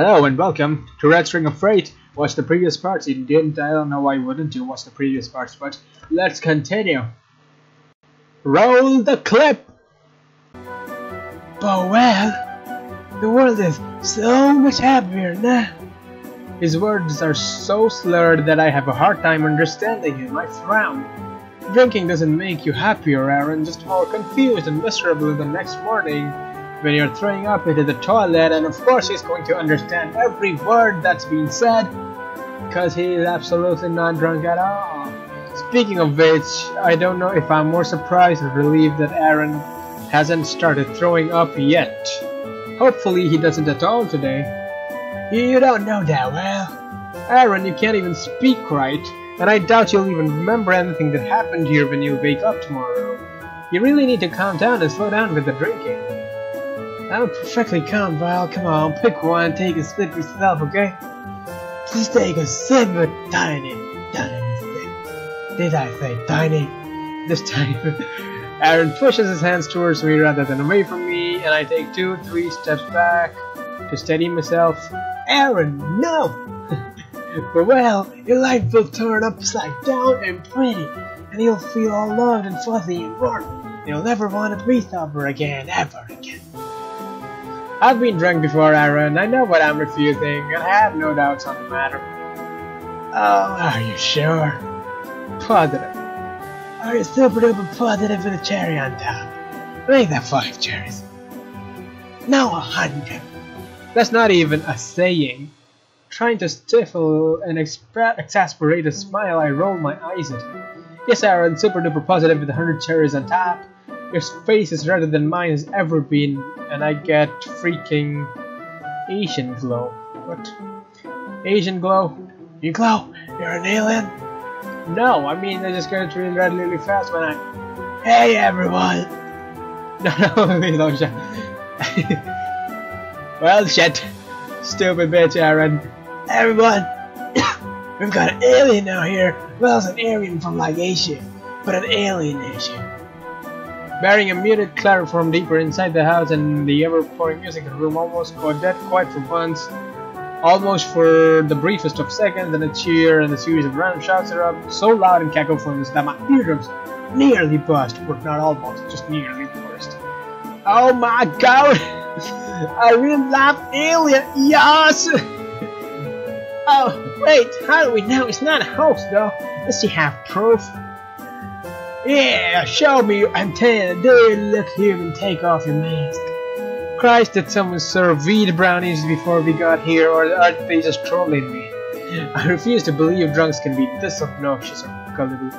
Hello and welcome to Red String of Freight. Watch the previous parts. You didn't, I don't know why you wouldn't do watch the previous parts, but let's continue. Roll the clip! But well, the world is so much happier now. His words are so slurred that I have a hard time understanding him. I frown. Drinking doesn't make you happier, Aaron, just more confused and miserable the next morning when you're throwing up into the toilet, and of course he's going to understand every word that's being said because he is absolutely not drunk at all. Speaking of which, I don't know if I'm more surprised or relieved that Aaron hasn't started throwing up yet. Hopefully he doesn't at all today. You don't know that well. Aaron, you can't even speak right, and I doubt you'll even remember anything that happened here when you wake up tomorrow. You really need to calm down and slow down with the drinking. I'm perfectly calm, Val. Come on, pick one, take a sip yourself, okay? Just take a sip of tiny sip. Did I say tiny? This time, Aaron pushes his hands towards me rather than away from me, and I take 2-3 steps back to steady myself. Aaron, no! But well, your life will turn upside down and pretty, and you'll feel all loved and fuzzy and warm. You'll never want to be sober again, ever again. I've been drunk before, Aaron. I know what I'm refusing, and I have no doubts on the matter. Oh, are you sure? Positive. Are you super duper positive with a cherry on top? Make that 5 cherries. No, 100. That's not even a saying. Trying to stifle an exasperated smile, I roll my eyes at him. Yes, Aaron, super duper positive with 100 cherries on top. Your face is redder than mine has ever been, and I get freaking Asian glow. What? Asian glow? You glow? You're an alien? No, I mean I just get really red really fast when I... Hey everyone! No, please don't shut. Well, shit. Stupid bitch, Aaron. Everyone! We've got an alien out here. Well, it's an alien from like Asia, but an alien Asia. Bearing a muted clatter from deeper inside the house, and the ever-pouring music in the room almost got dead quiet for once. Almost for the briefest of seconds, and a cheer and a series of random shots erupt so loud and cacophonous that my eardrums nearly burst, but not almost, just nearly burst. Oh my god! I really love Alien, yes! Oh, wait, how do we know it's not a hoax though? Does she have proof? Yeah, show me your antenna. Do you look human? Take off your mask. Christ, did someone serve weed brownies before we got here, or are they just trolling me? I refuse to believe drunks can be this obnoxious or gullible.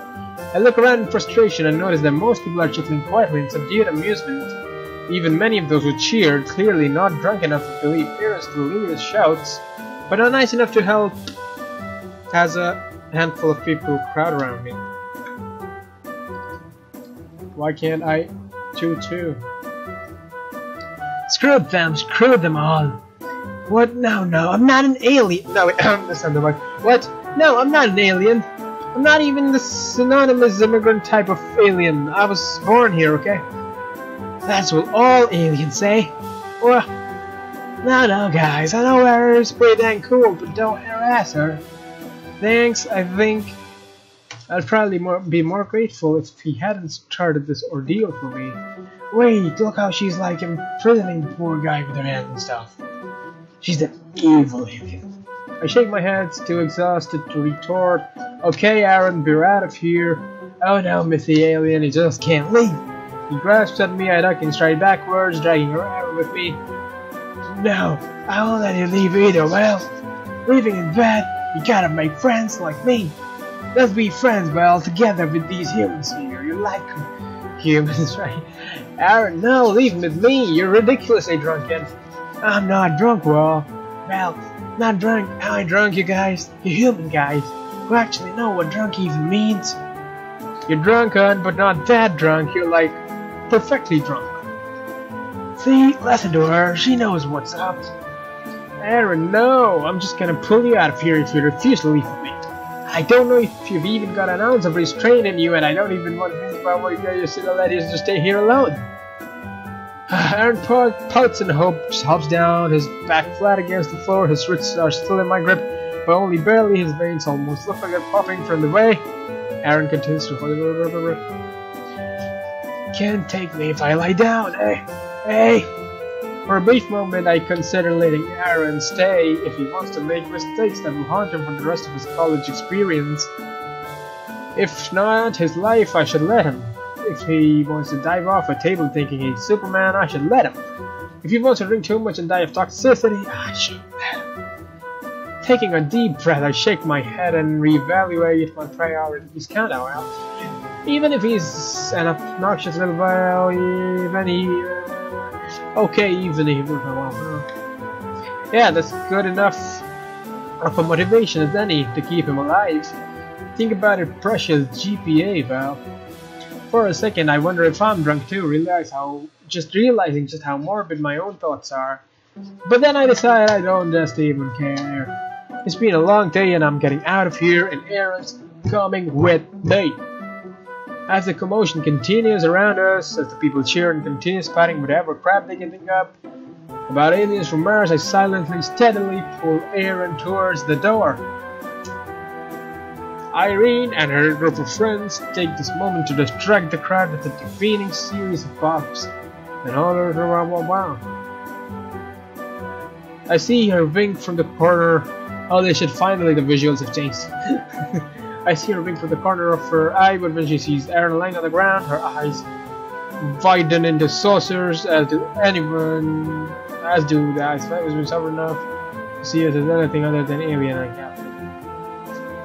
I look around in frustration and notice that most people are chuckling quietly in subdued amusement. Even many of those who cheered, clearly not drunk enough to believe Aaron's delirious shouts, but not nice enough to help as a handful of people crowd around me. Why can't I do too? Screw them, screw them all. What? No, I'm not an alien. No, wait, that's not the word. What? No, I'm not an alien. I'm not even the synonymous immigrant type of alien. I was born here, okay? That's what all aliens say. Well, no, guys. I know Aaron's pretty dang cool, but don't harass her. Thanks, I think I'd probably be more grateful if he hadn't started this ordeal for me. Wait, look how she's like imprisoning the poor guy with her hands and stuff. She's an evil alien. I shake my head, too exhausted to retort. Okay, Aaron, we're out of here. Oh no, Missy Alien, you just can't leave. He grasps at me, I duck and stride backwards, dragging her out with me. No, I won't let you leave either. Well, leaving is bad. You gotta make friends like me. Let's be friends, well, together with these humans here. You like them. Humans, right? Aaron, no, leave them with me. You're ridiculously drunken. I'm not drunk, well, not drunk. I ain't drunk, you guys. You human guys who actually know what drunk even means. You're drunken, but not that drunk. You're like perfectly drunk. See, listen to her. She knows what's up. Aaron, no. I'm just gonna pull you out of here if you refuse to leave with me. I don't know if you've even got an ounce of restraint in you, and I don't even want to think about what you should have let you just stay here alone. Aaron pouts and hops down, his back flat against the floor, his wrists are still in my grip, but only barely, his veins almost look like they're popping from the way. Aaron continues to hold it. Can't take me if I lie down, eh? Hey! For a brief moment I consider letting Aaron stay if he wants to make mistakes that will haunt him for the rest of his college experience. If not his life, I should let him. If he wants to dive off a table thinking he's Superman, I should let him. If he wants to drink too much and die of toxicity, I should let him. Taking a deep breath, I shake my head and reevaluate my priorities. Countdown. Even if he's an obnoxious little boy, even yeah, that's good enough of a motivation as any to keep him alive. Think about it, precious GPA, Val. For a second, I wonder if I'm drunk too, realizing just how morbid my own thoughts are. But then I decide I don't just even care. It's been a long day and I'm getting out of here, and Aaron's coming with me. As the commotion continues around us, as the people cheer and continue spouting whatever crap they can think up about aliens from Mars, I silently, steadily pull Aaron towards the door. Irene and her group of friends take this moment to distract the crowd with a deafening series of pops and hollers around. Wow. I see her wink from the corner. Oh, they should finally, the visuals have changed. I see her wink from the corner of her eye, but when she sees Aaron lying on the ground, her eyes widen into saucers, as do the eyes. That was sober enough to see us as anything other than alien I guess.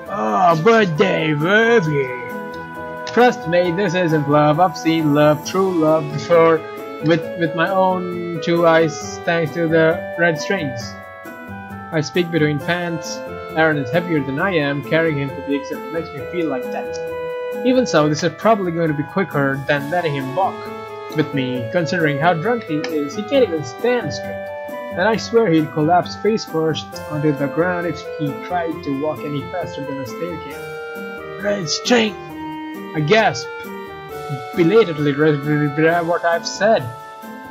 Oh, but baby. Trust me, this isn't love. I've seen love, true love, before with my own two eyes thanks to the red strings. I speak between pants. Aaron is heavier than I am, carrying him to the extent it makes me feel like that. Even so, this is probably going to be quicker than letting him walk with me, considering how drunk he is. He can't even stand straight. And I swear he'd collapse face first onto the ground if he tried to walk any faster than a staircase. Red string! I gasp, belatedly regret what I've said.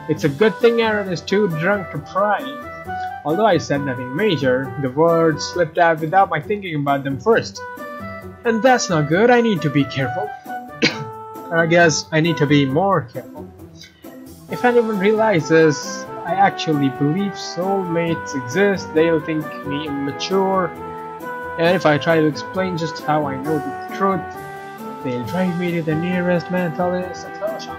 It's a good thing Aaron is too drunk to pry. Although I said nothing major, the words slipped out without my thinking about them first. And that's not good, I need to be careful. I guess I need to be more careful. If anyone realizes I actually believe soulmates exist, they'll think me immature, and if I try to explain just how I know the truth, they'll drive me to the nearest mental institution.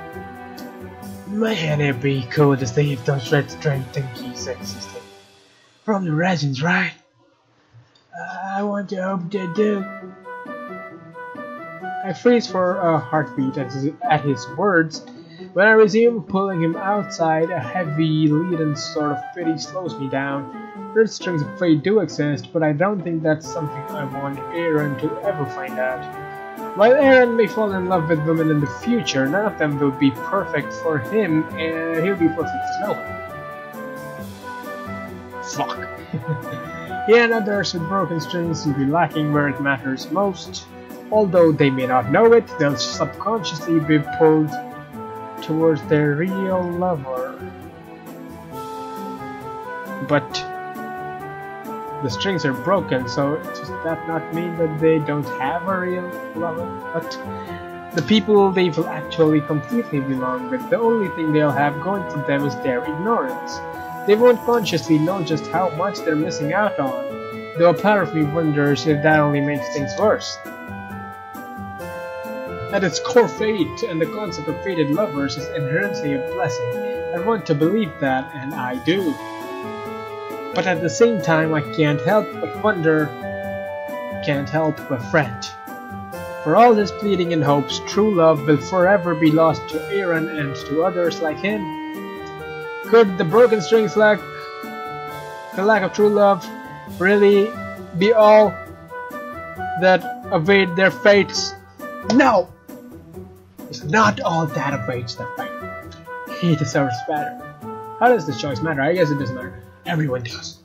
Man, it'd be cool to see if those red strings think he's existing. From the legends, right? I want to hope they do. I freeze for a heartbeat at his words. When I resume pulling him outside, a heavy, leaden sort of pity slows me down. Red strings of fate do exist, but I don't think that's something I want Aaron to ever find out. While Aaron may fall in love with women in the future, none of them will be perfect for him, and he'll be perfect for no one. Fuck. He and others with broken strings will be lacking where it matters most. Although they may not know it, they'll subconsciously be pulled towards their real lover. But the strings are broken, so does that not mean that they don't have a real lover? But the people they will actually completely belong with, the only thing they'll have going for them is their ignorance. They won't consciously know just how much they're missing out on, though a part of me wonders if that only makes things worse. At its core, fate and the concept of fated lovers is inherently a blessing. I want to believe that, and I do. But at the same time, I can't help but wonder, can't help but fret. For all his pleading and hopes, true love will forever be lost to Aaron and to others like him. Could the broken strings the lack of true love, really be all that await their fates? No! It's not all that awaits their fate. He deserves better. How does this choice matter? I guess it doesn't matter. Everyone does.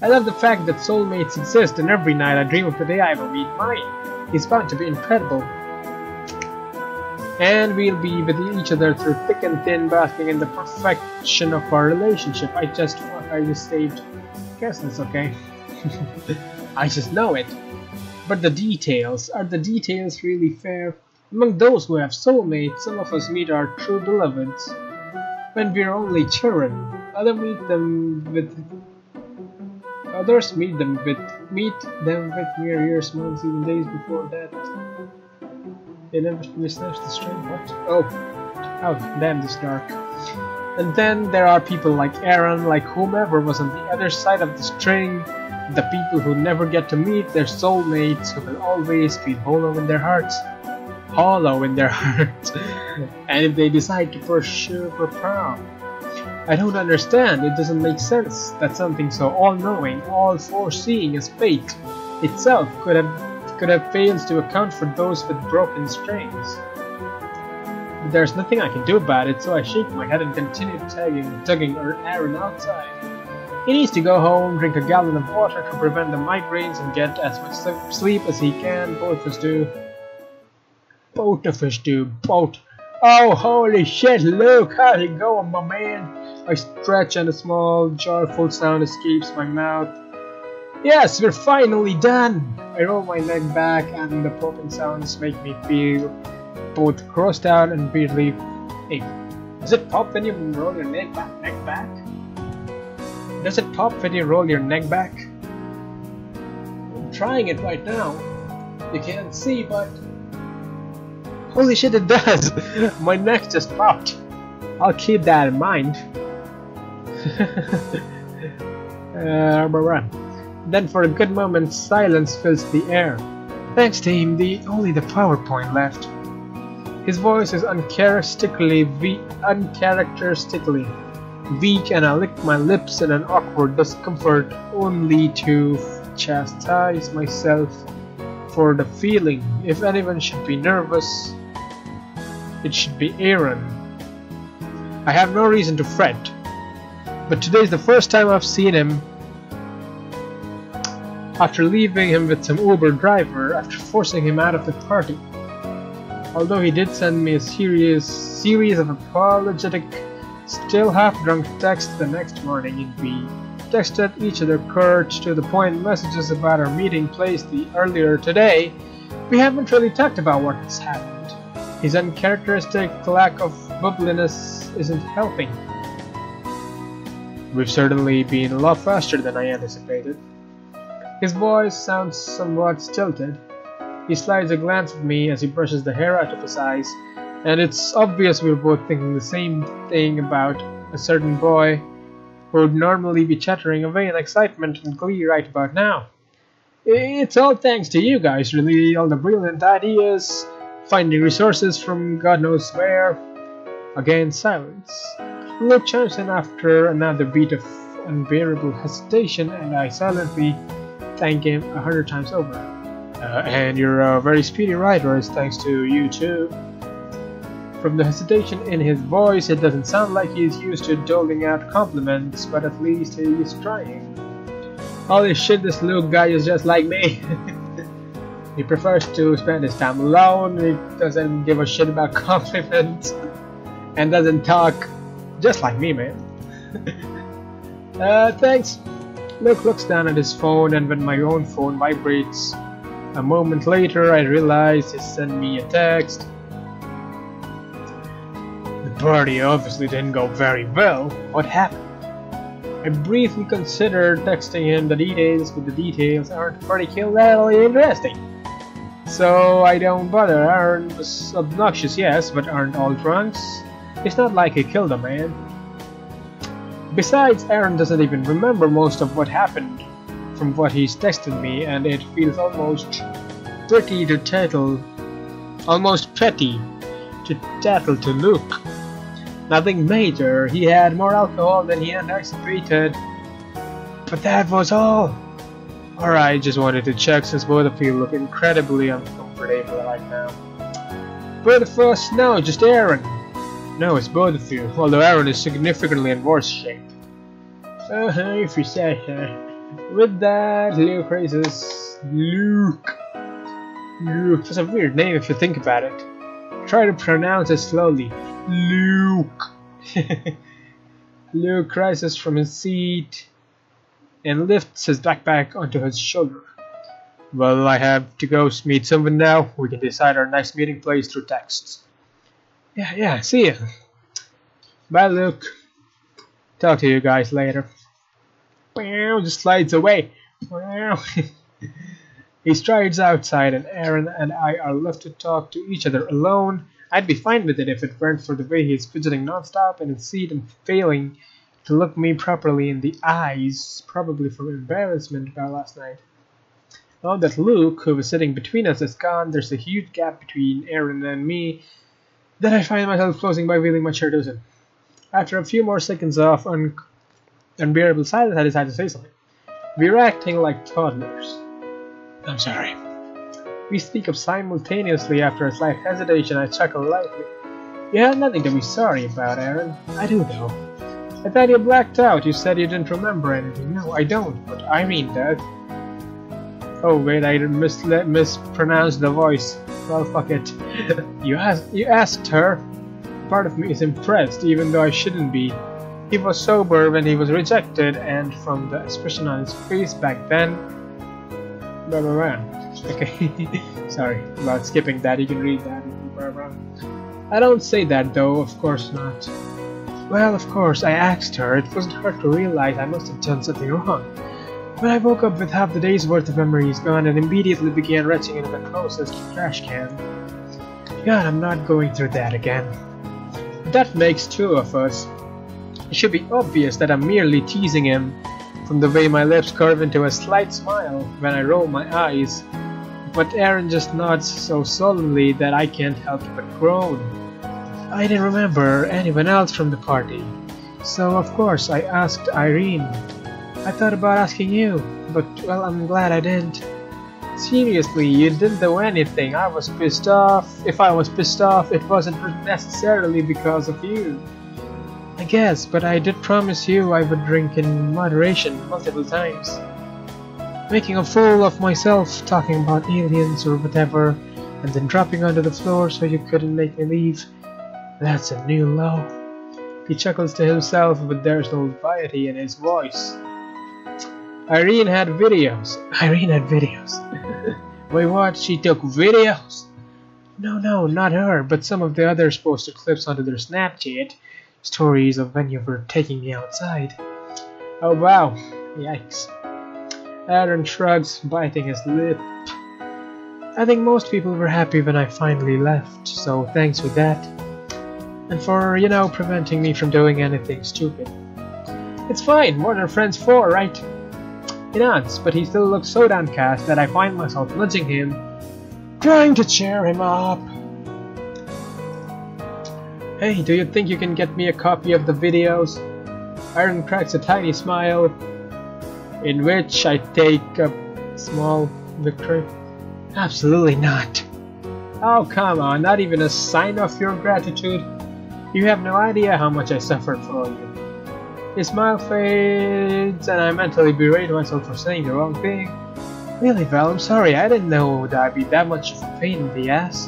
I love the fact that soulmates exist, and every night I dream of the day I will meet mine. He's bound to be incredible. And we'll be with each other through thick and thin, basking in the perfection of our relationship. I just saved Castles, okay? I just know it. But the details, are the details really fair? Among those who have soulmates, some of us meet our true beloveds when we're only children. Others meet them with mere years, months, even days before that. They never snatched the string. What? Oh, damn, this dark. And then there are people like Aaron, like whomever was on the other side of the string, the people who never get to meet their soulmates, who will always feel hollow in their hearts. And if they decide to pursue for power. I don't understand, it doesn't make sense that something so all-knowing, all-foreseeing as fate itself could have failed to account for those with broken strings. But there's nothing I can do about it, so I shake my head and continue tugging Aaron outside. He needs to go home, drink a gallon of water to prevent the migraines, and get as much sleep as he can. Both of us do. Oh, holy shit, Luke, how's it going, my man? I stretch and a small, joyful sound escapes my mouth. Yes, we're finally done! I roll my neck back and the popping sounds make me feel both grossed out and weirdly... Hey, does it pop when you roll your neck back? Does it pop when you roll your neck back? I'm trying it right now. You can't see, but... Holy shit, it does! My neck just popped. I'll keep that in mind. Then for a good moment, silence fills the air. Thanks, team. Only the PowerPoint left. His voice is uncharacteristically weak, and I lick my lips in an awkward discomfort, only to chastise myself for the feeling. If anyone should be nervous, it should be Aaron. I have no reason to fret, but today's the first time I've seen him after leaving him with some Uber driver after forcing him out of the party. Although he did send me a series of apologetic, still half-drunk texts the next morning, we texted each other curt, to-the-point messages about our meeting place earlier today. We haven't really talked about what has happened. His uncharacteristic lack of bubbliness isn't helping. We've certainly been a lot faster than I anticipated. His voice sounds somewhat stilted. He slides a glance at me as he brushes the hair out of his eyes, and it's obvious we're both thinking the same thing about a certain boy who would normally be chattering away in excitement and glee right about now. It's all thanks to you guys, really, all the brilliant ideas, finding resources from God knows where. Again, silence. Luke chimes in after another beat of unbearable hesitation, and I silently thank him 100 times over. And you're a very speedy writer, it's thanks to you too. From the hesitation in his voice, it doesn't sound like he's used to doling out compliments, but at least he's trying. Holy shit, this Luke guy is just like me. He prefers to spend his time alone, he doesn't give a shit about compliments, and doesn't talk just like me, man. Thanks. Luke looks down at his phone, and when my own phone vibrates a moment later, I realize he sent me a text. The party obviously didn't go very well. What happened? I briefly considered texting him the details, but the details aren't particularly interesting. So I don't bother. Aaron was obnoxious, yes, but aren't all drunks? It's not like he killed a man. Besides, Aaron doesn't even remember most of what happened from what he's texted me, and it feels almost petty to tattle to Luke. Nothing major. He had more alcohol than he anticipated, but that was all. Alright, just wanted to check since both of you look incredibly uncomfortable right now. Both of us? No, just Aaron. No, it's both of you, although Aaron is significantly in worse shape. If you say so. With that, Luke raises... Luke. That's a weird name if you think about it. Try to pronounce it slowly. Luke. Luke rises from his seat and lifts his backpack onto his shoulder. Well, I have to go meet someone now. We can decide our next meeting place through texts. Yeah, see ya. Bye, Luke. Talk to you guys later. Just slides away. He strides outside, and Aaron and I are left to talk to each other alone. I'd be fine with it if it weren't for the way he's fidgeting nonstop in his seat and failing to look me properly in the eyes, probably from embarrassment about last night. Now that Luke, who was sitting between us, is gone, there's a huge gap between Aaron and me that I find myself closing by wheeling my chair to him. After a few more seconds of unbearable silence, I decide to say something. We're acting like toddlers. I'm sorry. We speak up simultaneously. After a slight hesitation, I chuckle lightly. You had nothing to be sorry about, Aaron. I do, though. I thought you blacked out. You said you didn't remember anything. No, I don't, but Irene does. Oh, wait, I mispronounced the voice. Well, fuck it. You asked her. Part of me is impressed, even though I shouldn't be. He was sober when he was rejected, and from the expression on his face back then... Blah, blah, blah. Okay, sorry about skipping that, you can read that. Blah, blah. I don't say that though, of course not. Well, of course, I asked her. It wasn't hard to realize I must have done something wrong. But I woke up with half the day's worth of memories gone and immediately began reaching into the closest trash can. God, I'm not going through that again. That makes two of us. It should be obvious that I'm merely teasing him, from the way my lips curve into a slight smile when I roll my eyes, but Aaron just nods so solemnly that I can't help but groan. I didn't remember anyone else from the party, so of course I asked Irene. I thought about asking you, but well, I'm glad I didn't. Seriously, you didn't do anything. I was pissed off. If I was pissed off, it wasn't necessarily because of you. I guess, but I did promise you I would drink in moderation multiple times. Making a fool of myself, talking about aliens or whatever, and then dropping onto the floor so you couldn't make me leave. That's a new low. He chuckles to himself, but there's no piety in his voice. Irene had videos. Irene had videos. Wait, what? She took videos? No, not her, but some of the others posted clips onto their Snapchat. Stories of when you were taking me outside. Oh wow, yikes. Aaron shrugs, biting his lip. I think most people were happy when I finally left, so thanks for that. And for, preventing me from doing anything stupid. It's fine, what are friends for, right? He nods, but he still looks so downcast that I find myself nudging him, trying to cheer him up. Hey, do you think you can get me a copy of the videos? Aaron cracks a tiny smile, in which I take a small victory. Absolutely not. Oh, come on, not even a sign of your gratitude? You have no idea how much I suffered for you. His smile fades, and I mentally berate myself for saying the wrong thing. Really, Val, I'm sorry, I didn't know that I'd be that much of a pain in the ass.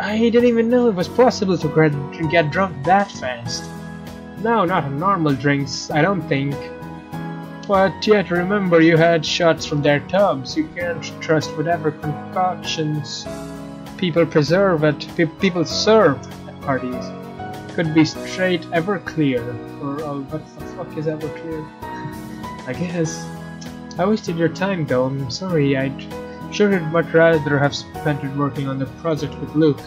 I didn't even know it was possible to get drunk that fast. No, not on normal drinks, I don't think. But yet remember, you had shots from their tubs. You can't trust whatever concoctions people serve at parties. Could be straight Everclear, or what the fuck is Everclear? I guess. I wasted your time though, I'm sorry, I'd sure much rather have spent it working on the project with Luke.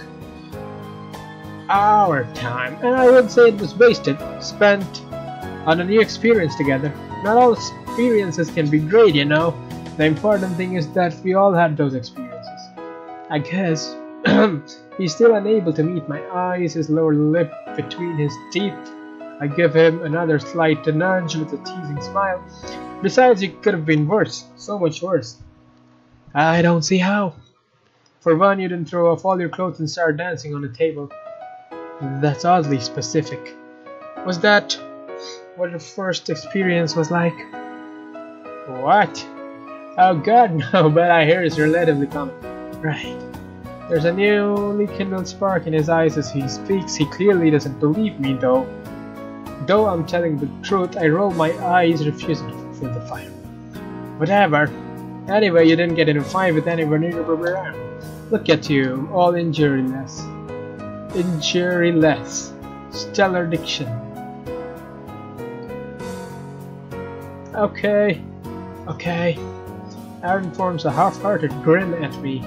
Our time, and I would say it was wasted, spent on a new experience together. Not all experiences can be great, The important thing is that we all had those experiences. I guess. He's still unable to meet my eyes, his lower lip between his teeth. I give him another slight nudge with a teasing smile. Besides, it could have been worse, so much worse. I don't see how. For one, you didn't throw off all your clothes and start dancing on the table. That's oddly specific. Was that what the first experience was like? What? Oh god, no, but I hear it's relatively common. Right. There's a newly kindled spark in his eyes as he speaks. He clearly doesn't believe me, though. Though I'm telling the truth, I roll my eyes, refusing to fulfill the fire. Whatever. Anyway, you didn't get in a fight with anyone around. Look at you, all injuryless. Injuryless. Stellar diction. Okay. Aaron forms a half-hearted grin at me.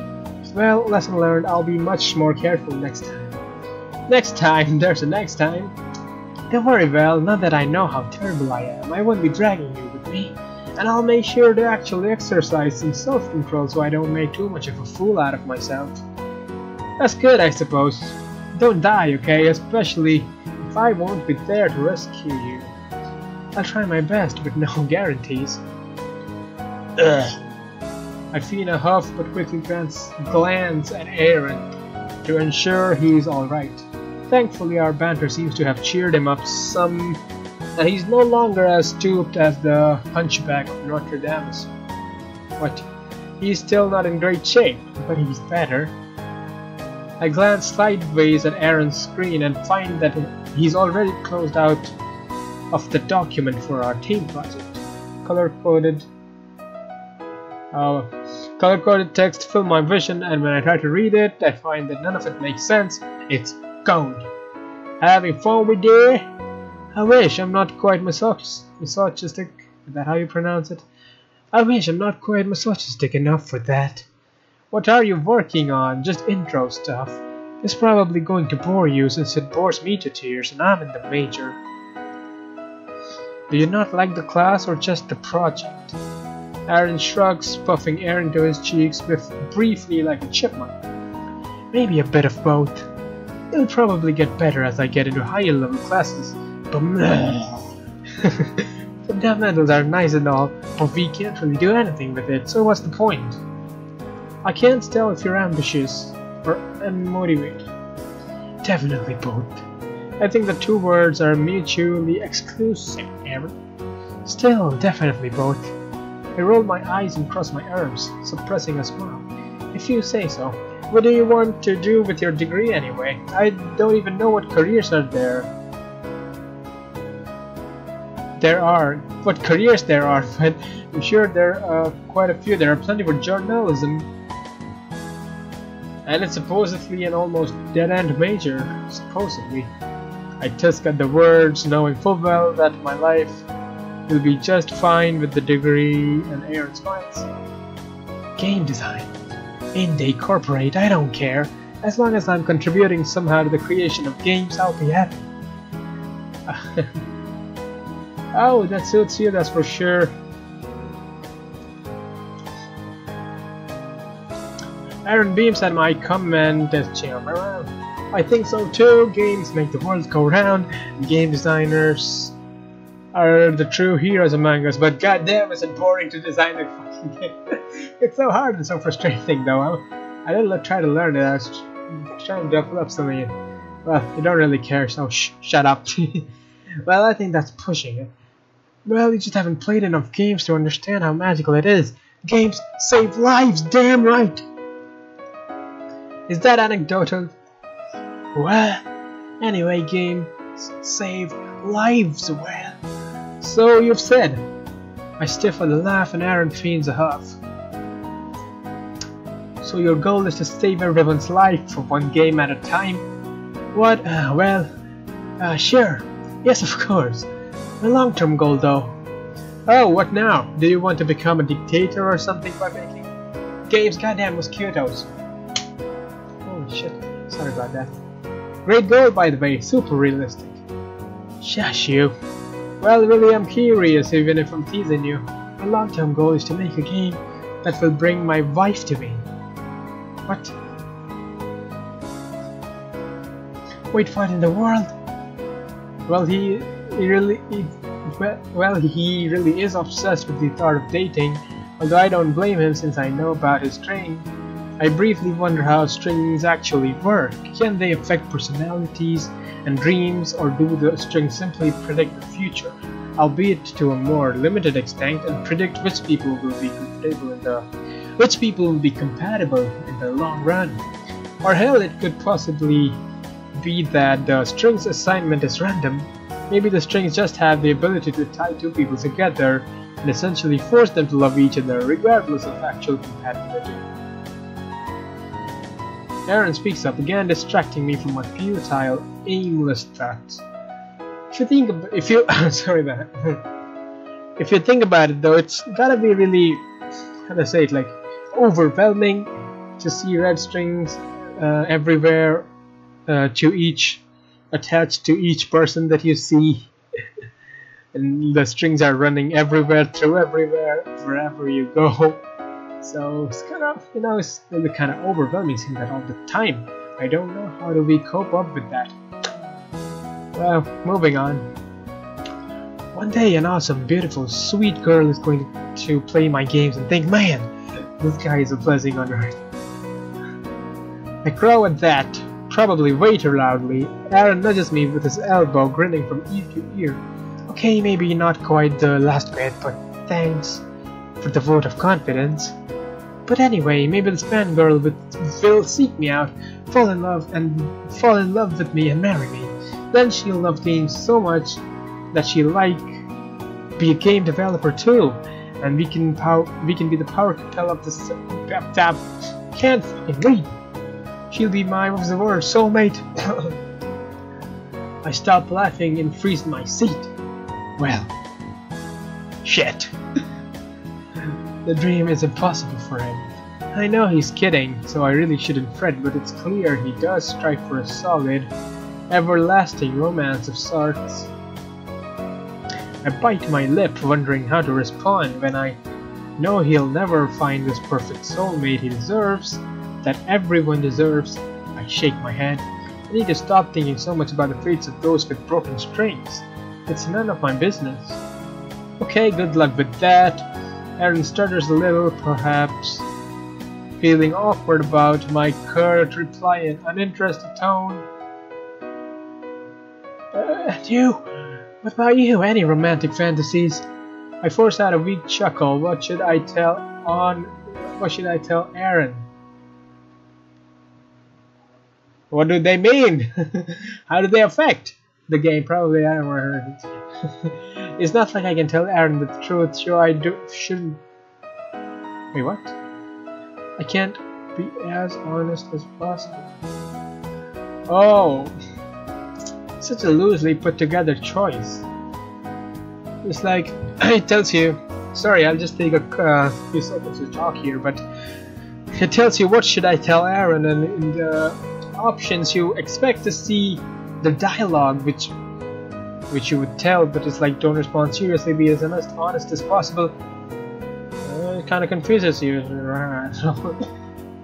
Well, lesson learned, I'll be much more careful next time. Next time? There's a next time. Don't worry, Val, now that I know how terrible I am, I won't be dragging you with me. And I'll make sure to actually exercise some self-control so I don't make too much of a fool out of myself. That's good, I suppose. Don't die, okay? Especially if I won't be there to rescue you. I'll try my best, but no guarantees. Ugh. I feel a huff, but quickly glance at Aaron to ensure he's alright. Thankfully, our banter seems to have cheered him up some, and he's no longer as stooped as the hunchback of Notre Dame. But he's still not in great shape, but he's better. I glance sideways at Aaron's screen and find that he's already closed out of the document for our team project. Color-coded text fill my vision, and when I try to read it, I find that none of it makes sense. It's code. Having fun with it? I wish I'm not quite misogynistic. Is that how you pronounce it? I wish I'm not quite misogynistic enough for that. What are you working on? Just intro stuff. It's probably going to bore you since it bores me to tears and I'm in the major. Do you not like the class or just the project? Aaron shrugs, puffing air into his cheeks briefly like a chipmunk. Maybe a bit of both. It'll probably get better as I get into higher level classes, but fundamentals are nice and all, but we can't really do anything with it, so what's the point? I can't tell if you're ambitious or unmotivated. Definitely both. I think the two words are mutually exclusive, Aaron. Still, definitely both. I roll my eyes and cross my arms, suppressing a smile. If you say so. What do you want to do with your degree anyway? I don't even know what careers are there. What careers there are, but I'm sure there are quite a few. There are plenty for journalism. And it's supposedly an almost dead-end major, supposedly. I tusk at the words, knowing full well that my life will be just fine with the degree, and Aaron smiles. Game design. Indie corporate, I don't care. As long as I'm contributing somehow to the creation of games, I'll be happy. Oh, that suits you, that's for sure. Aaron beams at my comment as jam around. I think so too. Games make the world go round, and game designers are the true heroes among us, but goddamn is it boring to design a fucking game. It's so hard and so frustrating though. I didn't try to learn it, I was trying to develop something. Well, you don't really care, so shut up. Well, I think that's pushing it. Well, you just haven't played enough games to understand how magical it is. Games save lives, damn right! Is that anecdotal? Well, anyway, games save lives, well. So you've said. I stifle a laugh and Aaron feigns a huff. So your goal is to save everyone's life for one game at a time? What? Sure. Yes, of course. A long-term goal, though. Oh, what now? Do you want to become a dictator or something by making games? Goddamn mosquitoes. Holy shit. Sorry about that. Great goal, by the way. Super realistic. Shush you. Well, really, I'm curious, even if I'm teasing you. My long-term goal is to make a game that will bring my wife to me. What? Wait, what in the world? Well, he really is obsessed with the thought of dating, although I don't blame him since I know about his string. I briefly wonder how strings actually work. Can they affect personalities and dreams, or do the strings simply predict the future, albeit to a more limited extent, and predict which people will be compatible in the long run? Or hell, it could possibly be that the strings assignment is random. Maybe the strings just have the ability to tie two people together and essentially force them to love each other regardless of actual compatibility. Aaron speaks up, again distracting me from my futile, aimless thoughts. If you think about, if you think about it though, it's gotta be really, how to say it, like overwhelming to see red strings everywhere, to each attached to each person that you see, and the strings are running everywhere, through everywhere, wherever you go. So it's kind of, it's really kind of overwhelming seeing that all the time. I don't know how do we cope up with that. Well, moving on. One day an awesome, beautiful, sweet girl is going to play my games and think, man, this guy is a blessing on earth. I crow at that, probably way too loudly. Aaron nudges me with his elbow, grinning from ear to ear. Okay, maybe not quite the last bit, but thanks for the vote of confidence. But anyway, maybe this fangirl will seek me out, fall in love with me and marry me. Then she'll love games so much that she'll be a game developer too, and we can be the power couple of this. Can't fucking wait. She'll be my soulmate. I stop laughing and freeze in my seat. Well, shit. The dream is impossible for him. I know he's kidding, so I really shouldn't fret, but it's clear he does strive for a solid, everlasting romance of sorts. I bite my lip, wondering how to respond when I know he'll never find this perfect soulmate he deserves, that everyone deserves. I shake my head. I need to stop thinking so much about the fates of those with broken strings. It's none of my business. Okay, good luck with that. Aaron stutters a little, perhaps feeling awkward about my curt reply in uninterested tone. What about you? Any romantic fantasies? I force out a weak chuckle. What should I tell Aaron? What do they mean? How do they affect the game? Probably I don't heard it. It's not like I can tell Aaron the truth, so I shouldn't. Wait, what? I can't be as honest as possible. Oh, such a loosely put together choice. It's like it tells you. Sorry, I'll just take a few seconds to talk here, but it tells you what should I tell Aaron, and in the options you expect to see the dialogue which you would tell, but it's like don't respond seriously, be as honest as possible. It kind of confuses you.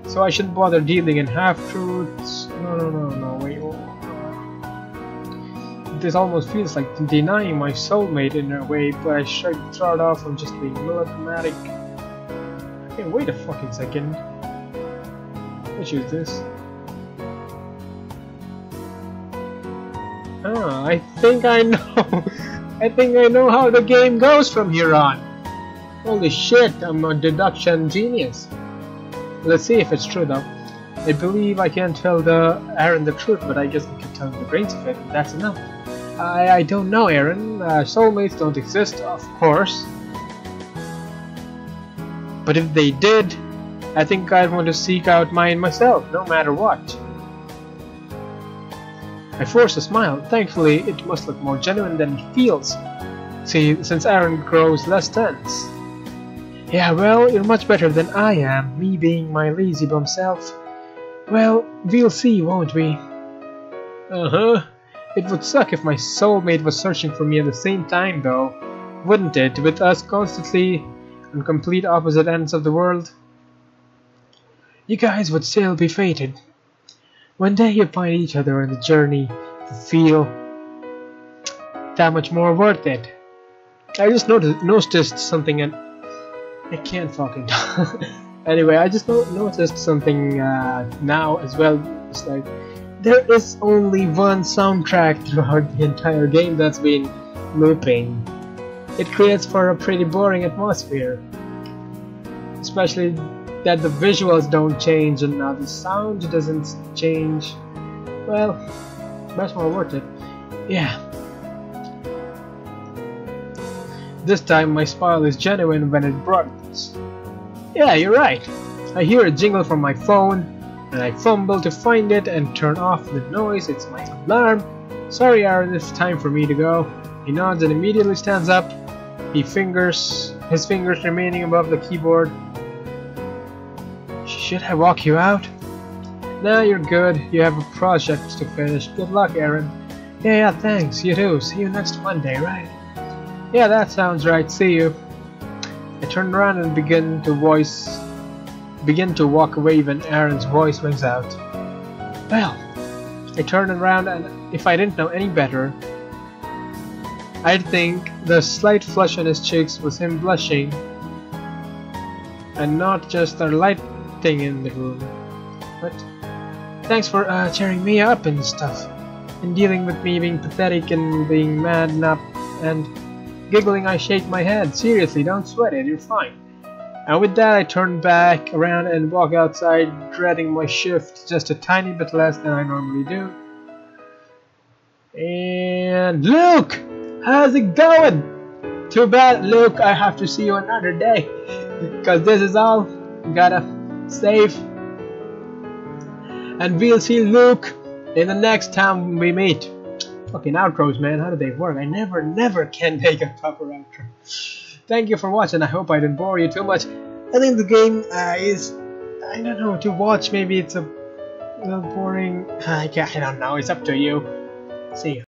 So I shouldn't bother dealing in half-truths. No, wait. This almost feels like denying my soulmate in a way, but I should throw it off. I'm just being melodramatic. Okay, wait a fucking second. Which is this? Ah, I think I know. I think I know how the game goes from here on. Holy shit, I'm a deduction genius. Let's see if it's true though. I believe I can tell Aaron the truth, but I guess I can tell him the brains of it, and that's enough. I don't know, Aaron. Soulmates don't exist, of course. But if they did, I think I'd want to seek out mine myself, no matter what. I force a smile. Thankfully, it must look more genuine than it feels. See, since Aaron grows less tense. Yeah, well, you're much better than I am, me being my lazy bum self. Well, we'll see, won't we? Uh-huh. It would suck if my soulmate was searching for me at the same time, though, wouldn't it, with us constantly on complete opposite ends of the world? You guys would still be fated. One day you'd find each other on the journey to feel that much more worth it. I just noticed something, and I can't fucking talk. Anyway, I just noticed something now as well. It's like there is only one soundtrack throughout the entire game that's been looping. It creates for a pretty boring atmosphere, especially that the visuals don't change and now the sound doesn't change, well, much more worth it. Yeah. This time my smile is genuine when it broadens. Yeah, you're right. I hear a jingle from my phone, and I fumble to find it and turn off the noise. It's my alarm. Sorry, Aaron, it's time for me to go. He nods and immediately stands up. His fingers remaining above the keyboard. Should I walk you out? Nah, you're good. You have a project to finish. Good luck, Aaron. Yeah, thanks. You too. See you next Monday, right? Yeah, that sounds right. See you. I turn around and begin to walk away when Aaron's voice rings out. Well, I turn around, and if I didn't know any better, I'd think the slight flush on his cheeks was him blushing, and not just the lighting in the room. But thanks for cheering me up and stuff, and dealing with me being pathetic and being mad and giggling. I shake my head. Seriously, don't sweat it, you're fine. And with that, I turn back around and walk outside, dreading my shift just a tiny bit less than I normally do. And Luke! How's it going? Too bad, Luke, I have to see you another day, because this is all gotta save. And we'll see Luke in the next time we meet. Fucking outros, man, how do they work? I never can make a proper outro. Thank you for watching. I hope I didn't bore you too much. I think the game is, I don't know, to watch. Maybe it's a little boring. I don't know. It's up to you. See you.